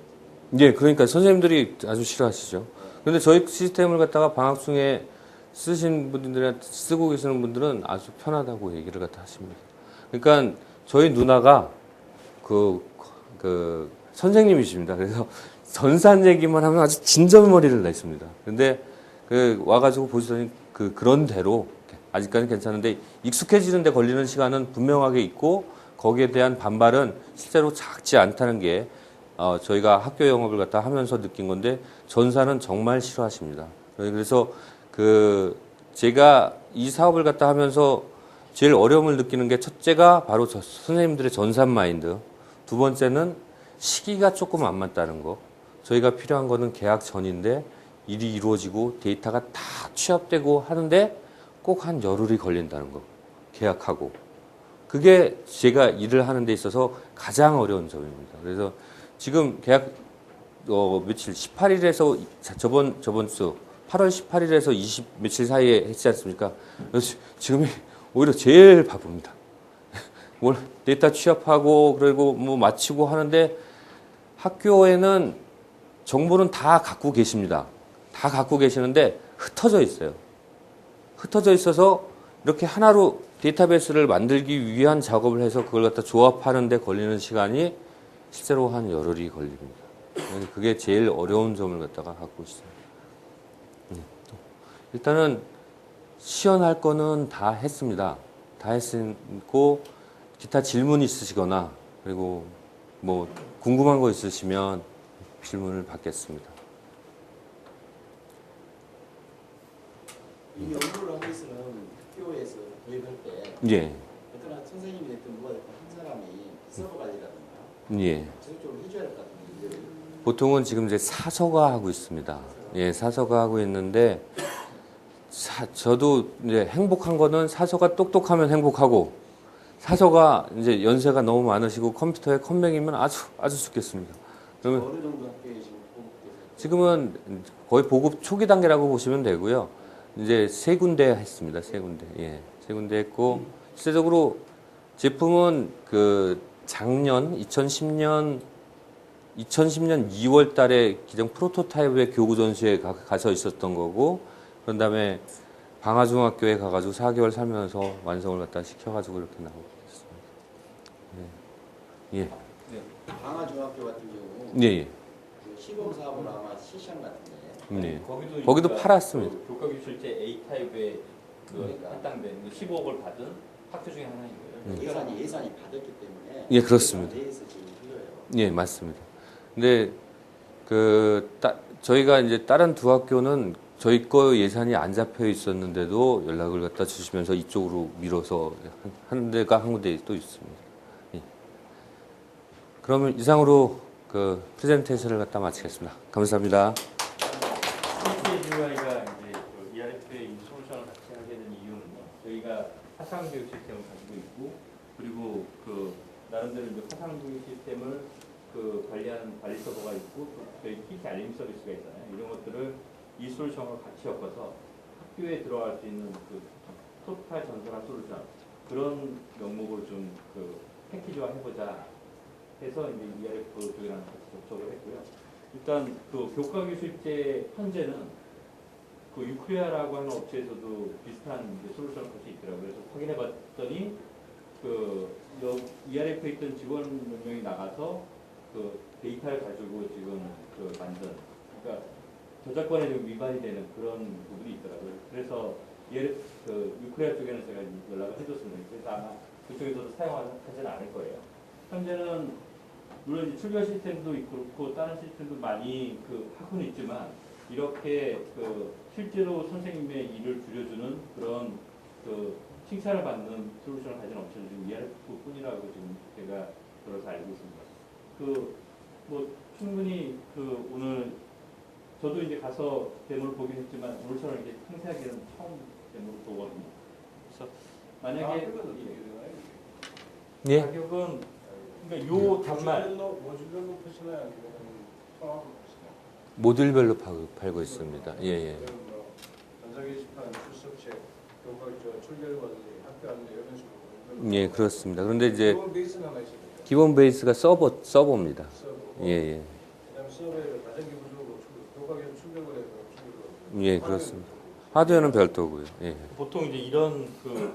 지금. 예, 그러니까 선생님들이 아주 싫어하시죠. 근데 저희 시스템을 갖다가 방학 중에 쓰신 분들한테 쓰고 계시는 분들은 아주 편하다고 얘기를 갖다 하십니다. 그러니까 저희 누나가 선생님이십니다. 그래서 전산 얘기만 하면 아주 진절머리를 냈습니다. 근데 와가지고 보시더니 그런 대로 아직까지는 괜찮은데 익숙해지는데 걸리는 시간은 분명하게 있고 거기에 대한 반발은 실제로 작지 않다는 게 저희가 학교 영업을 갖다 하면서 느낀 건데 전사는 정말 싫어하십니다. 그래서 제가 이 사업을 갖다 하면서 제일 어려움을 느끼는 게 첫째가 바로 선생님들의 전산 마인드, 두 번째는 시기가 조금 안 맞다는 거. 저희가 필요한 거는 계약 전인데 일이 이루어지고 데이터가 다 취합되고 하는데 꼭 한 열흘이 걸린다는 거. 계약하고. 그게 제가 일을 하는 데 있어서 가장 어려운 점입니다. 그래서 지금 계약 며칠 18일에서 저번 주 8월 18일에서 20 며칠 사이에 했지 않습니까? 그래서 지금이 오히려 제일 바쁩니다. 뭘 데이터 취합하고 그리고 뭐 마치고 하는데 학교에는 정보는 다 갖고 계십니다. 다 갖고 계시는데 흩어져 있어요. 흩어져 있어서 이렇게 하나로 데이터베이스를 만들기 위한 작업을 해서 그걸 갖다 조합하는 데 걸리는 시간이 실제로 한 열흘이 걸립니다. 그게 제일 어려운 점을 갖다가 갖고 있어요. 일단은 시연할 거는 다 했습니다. 다 했고 기타 질문 있으시거나 그리고 뭐 궁금한 거 있으시면 질문을 받겠습니다. 이 연구를 하고 있는 학교에서 도입할 때 예, 어떤 선생님이 됐든 누가 됐든 한 사람이 서버 관리라든가 예. 적극적으로 해줘야 될 것 같은데 보통은 지금 이제 사서가 하고 있습니다. 예, 사서가 하고 있는데 저도 이제 행복한 거는 사서가 똑똑하면 행복하고 사서가 이제 연세가 너무 많으시고 컴퓨터에 컴맹이면 아주 좋겠습니다. 그러면 어느 정도 학교에 지금 보급돼서 지금은 거의 보급 초기 단계라고 보시면 되고요. 이제 3군데 했습니다. 3군데. 예. 3군데 했고 실제적으로 제품은 작년 2010년 2월 달에 기존 프로토타입의 교구 전시회 가서 있었던 거고 그런 다음에 방화중학교에 가가지고 4개월 살면서 완성을 갖다 시켜가지고 이렇게 나오고 있습니다. 예. 예. 방화중학교 같은 경우 예, 예. 그 시범 사업을 아마 실시한 것 같은데 네. 거기도 거기도 그러니까 팔았습니다. 그 교과교실제 A 타입에 그 할당된 15억을 받은 학교 중에 하나인 거예요. 예산이 받았기 때문에 예, 그렇습니다. 예산 내에서 지금 흘러요. 예, 맞습니다. 근데 저희가 이제 다른 두 학교는 저희 거 예산이 안 잡혀 있었는데도 연락을 갖다 주시면서 이쪽으로 밀어서 한 데가 한 군데 또 있습니다. 예. 그러면 이상으로 그 프레젠테이션을 갖다 마치겠습니다. 감사합니다. CKGY가 이제 그 ERF의 솔루션을 같이 하게 된 이유는요. 저희가 화상교육 시스템을 가지고 있고 그리고 그 나름대로 이제 화상교육 시스템을 그 관리하는 관리 서버가 있고 또 저희 키티 알림 서비스가 있잖아요. 이런 것들을 이 솔루션과 같이 엮어서 학교에 들어갈 수 있는 그 토탈 전산화 솔루션 그런 명목을 좀 그 패키지화 해보자 해서 이제 ERF 쪽이랑 같이 접촉을 했고요. 일단 그 교과교실제 현재는 그 유크레아라고 하는 업체에서도 비슷한 이제 솔루션을 할 수 있더라고요. 그래서 확인해봤더니 그 ERF에 있던 직원 몇 명이 나가서 그 데이터를 가지고 지금 그 만든 그러니까 저작권에 좀 위반이 되는 그런 부분이 있더라고요. 그래서 ERF 그 유크레아 쪽에는 제가 연락을 해줬습니다. 그래서 아마 그쪽에서도 사용하지는 않을 거예요. 현재는 물론 이제 출결 시스템도 있고 그렇고 다른 시스템도 많이 그 하고는 있지만 이렇게 그 실제로 선생님의 일을 줄여주는 그런 그 칭찬을 받는 솔루션을 가진 업체는 지금 ERF뿐이라고 지금 제가 들어서 알고 있습니다. 그 뭐 충분히 그 오늘 저도 이제 가서 데모를 보긴 했지만 오늘처럼 이렇게 상세하게는 처음 데모를 보거든요. 그래서 만약에 예. 가격은 그러니까 요 단말 모듈별로 파시나요? 아니면 통합으로 파시나요? 모듈별로 팔고 있습니다. 예, 예. 뭐 전자게시판, 출석책, 교과 출결 관리, 학교 안내 이런 식으로. 예, 그렇습니다. 그런데 이제 기본 베이스는 하나 있습니다. 기본 베이스가 서버입니다. 서버. 예, 예. 그다음 서버에 가장 기본적으로 교과 출결을 해서 출결을. 예, 그렇습니다. 하드웨어는 별도고요. 예. 보통 이제 이런 그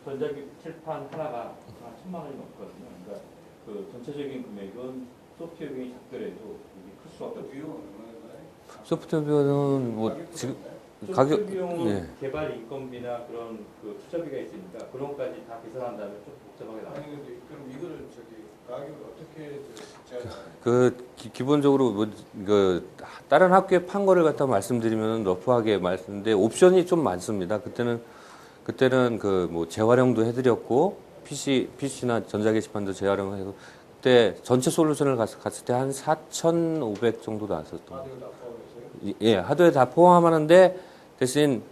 전자칠판 하나가 한 1,000만 원이 넘거든요. 그러니까 그 전체적인 금액은 소프트웨어 비용이 작더라도 이게 클 수밖에 없어요. 비용은 얼마나 소프트웨어는 뭐 지금 가격 소프트웨어 비용은 예. 개발 인건비나 그런 그 투자비가 있으니까 그런 것까지 다 계산한 다음에 좀 복잡하게 나와요. 아니 근데 그럼 이거를 가격을 어떻게 제한하나요? 기본적으로 그 다른 학교에 판 거를 갖다 말씀드리면 러프하게 말씀인데 옵션이 좀 많습니다. 그때는 그 뭐 재활용도 해드렸고 PC나 전자게시판도 재활용해서 그때 전체 솔루션을 갔을 때 한 4,500 정도 나왔었던 거. 하드웨어 다 포함해서요? 예, 하드웨어 다 포함하는데 대신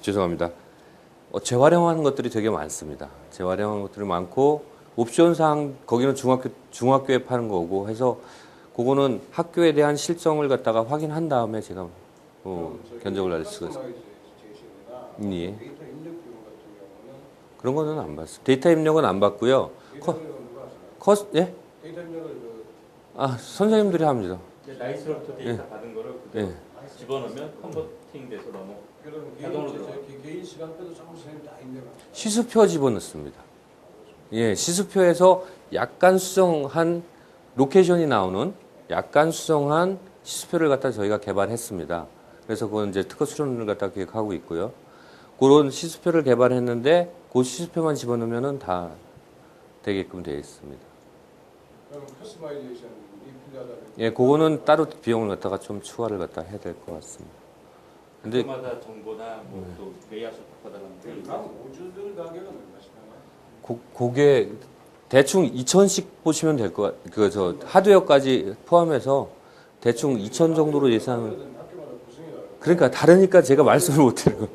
죄송합니다. 재활용하는 것들이 되게 많습니다. 재활용하는 것들이 많고 옵션상 거기는 중학교에 파는 거고 해서 그거는 학교에 대한 실정을 갖다가 확인한 다음에 제가 견적을 낼 수가 있습니다. 제시나 예. 데이터 입력 비용 같은 경우는 그런 거는 안 받습니다. 데이터 입력은 안 받고요. 데이터 입력은 누가 하시나요? 예? 데이터 입력을 선생님들이 합니다. 나이스로부터 데이터 받은 거를 그대로 예. 집어넣으면 컨버팅 돼서 넘어. 그럼 자동으로 들어가요. 개인 시간표도 전부 선생님 다 입력하세요? 시수표 집어넣습니다. 예, 시수표에서 약간 수정한 로케이션이 나오는 약간 수정한 시수표를 갖다 저희가 개발했습니다. 그래서 그건 이제 특허 수련을 갖다 기획하고 있고요. 그런 시수표를 개발했는데 그 시수표만 집어넣으면은 다 되게끔 되어 있습니다. 그럼 커스터마이제이션이 필요하다. 예, 그거는 따로 비용을 갖다가 좀 추가를 갖다 해야 될 것 같습니다. 근데 그마다 정보나 뭐또 레이아웃 바꿔달라는 각 모듈들 가격은 얼마씩하나요? 그게 대충 2,000씩 보시면 될 것 같아요. 하드웨어까지 포함해서 대충 2,000 정도로 예상을. 학교마다 구성이 다르고 그러니까 다르니까 제가 말씀을 못 드려요.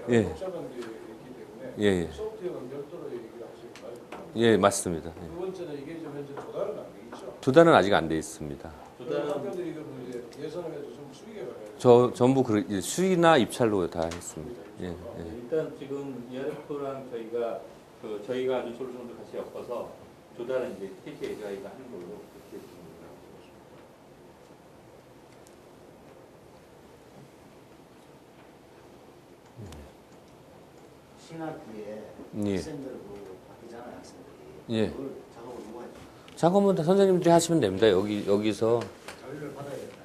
굉장히 예. 복잡한 게 있기 때문에 예, 예. 소프트웨어는 별도로 얘기를 하시고 말고 예, 맞습니다. 예. 두 번째는 이게 지금 현재 도달은 안 돼 있죠. 두 달은 아직 안 돼 있습니다. 그럼 학교들이 이거 뭐 이제 예산을 해서 좀 수익에 가야 전부 수의나 입찰로 다 했습니다. 예, 예. 일단 지금 ERF랑 저희가 아주 솔루션도 같이 엮어서 조달은 이제 KTAI가 하는 걸로 그렇게 신학기에 예. 학생들 바뀌잖아요, 학생들이. 예. 그걸 작업을 누가 해요? 작업은 다 선생님들이 하시면 됩니다. 여기서 자료를 받아야겠다.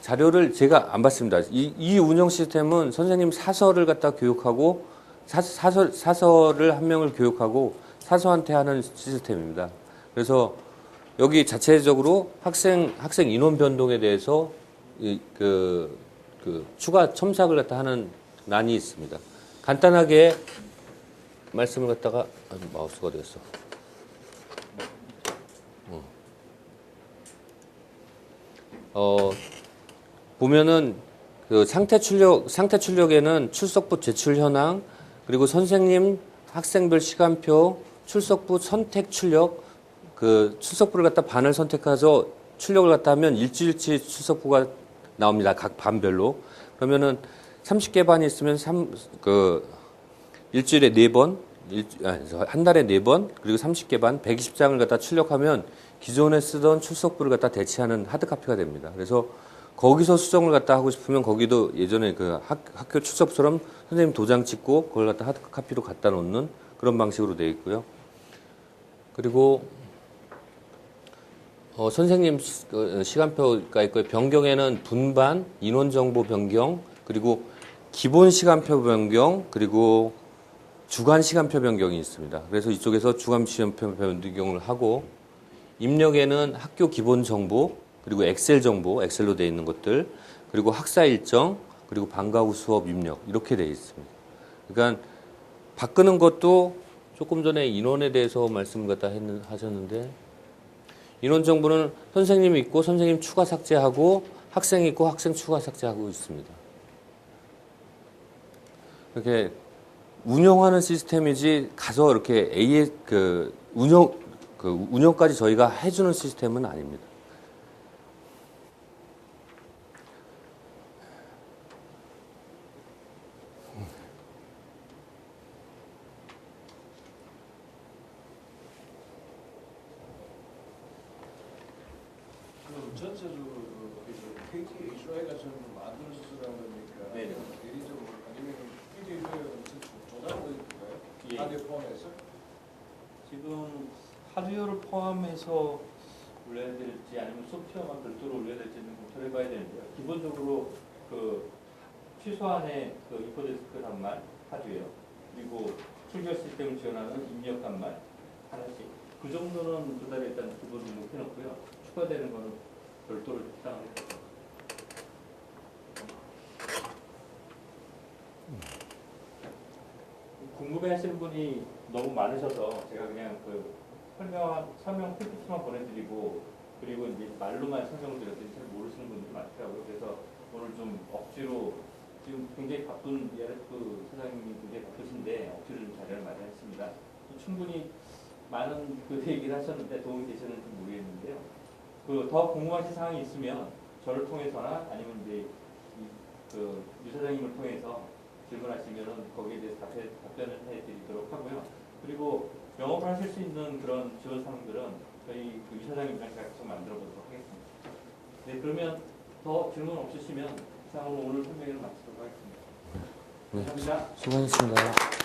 자료를 제가 안 받습니다. 이 운영 시스템은 선생님 사서를 갖다 교육하고 사서를 한 명을 교육하고 사서한테 하는 시스템입니다. 그래서 여기 자체적으로 학생 인원 변동에 대해서 그 추가 첨삭을 갖다 하는 난이 있습니다. 간단하게 말씀을 갖다가 마우스가 어디 갔어? 보면은 그 상태 출력에는 출석부 제출 현황, 그리고 선생님 학생별 시간표, 출석부 선택 출력, 그 출석부를 갖다 반을 선택해서 출력을 갖다 하면 일주일치 출석부가 나옵니다. 각 반별로. 그러면은 30개 반이 있으면 일주일에 4번, 한 달에 4번, 그리고 30개 반, 120장을 갖다 출력하면 기존에 쓰던 출석부를 갖다 대체하는 하드카피가 됩니다. 그래서 거기서 수정을 갖다 하고 싶으면 거기도 예전에 그 학교 출석처럼 선생님 도장 찍고 그걸 갖다 하드카피로 갖다 놓는 그런 방식으로 되어 있고요. 그리고 선생님 시간표가 있고요. 변경에는 분반, 인원정보 변경, 그리고 기본 시간표 변경, 그리고 주간 시간표 변경이 있습니다. 그래서 이쪽에서 주간 시간표 변경을 하고, 입력에는 학교 기본 정보, 그리고 엑셀 정보, 엑셀로 되어 있는 것들, 그리고 학사 일정, 그리고 방과 후 수업 입력, 이렇게 되어 있습니다. 그러니까 바꾸는 것도 조금 전에 인원에 대해서 말씀을 갖다 하셨는데, 인원 정보는 선생님 있고 선생님 추가 삭제하고, 학생 있고 학생 추가 삭제하고 있습니다. 이렇게 운영하는 시스템이지 가서 이렇게 운영까지 저희가 해주는 시스템은 아닙니다. 전체적으로 페이지 HY가 좀 만들어주라는 거니까 네네. 미리 좀 아니면 페이지 HY가 조작을 해줄까요? 예. 하드웨어 포함해서? 지금 하드웨어를 포함해서 올려야 될지 아니면 소프트웨어만 별도로 올려야 될지는 검토를 해봐야 되는데요. 기본적으로 그 취소안에 그 인포데스크 단말 하드웨어, 그리고 출결 시스템을 지원하는 입력 단말 하나씩, 그 정도는 조달에 일단 기본으로 해놓고요. 추가되는 거는 별도로 적당합니다. 궁금해하시는 분이 너무 많으셔서 제가 그냥 그 설명 PPT만 보내드리고, 그리고 이제 말로만 설명드렸더니 잘 모르시는 분들이 많더라고요. 그래서 오늘 좀 억지로, 지금 굉장히 바쁜 ERF 사장님이 굉장히 바쁘신데 억지로 좀 자리를 마련했습니다. 충분히 많은 그 얘기를 하셨는데 도움이 되셨는지 모르겠는데요. 그 더 궁금하신 사항이 있으면 저를 통해서나 아니면 이제 유 사장님을 통해서 질문하시면은 거기에 대해서 답변을 해드리도록 하고요. 그리고 영업을 하실 수 있는 그런 지원 사항들은 저희 유 사장님이랑 계속 만들어 보도록 하겠습니다. 네, 그러면 더 질문 없으시면 이상으로 오늘 설명을 마치도록 하겠습니다. 네, 감사합니다. 수고하셨습니다.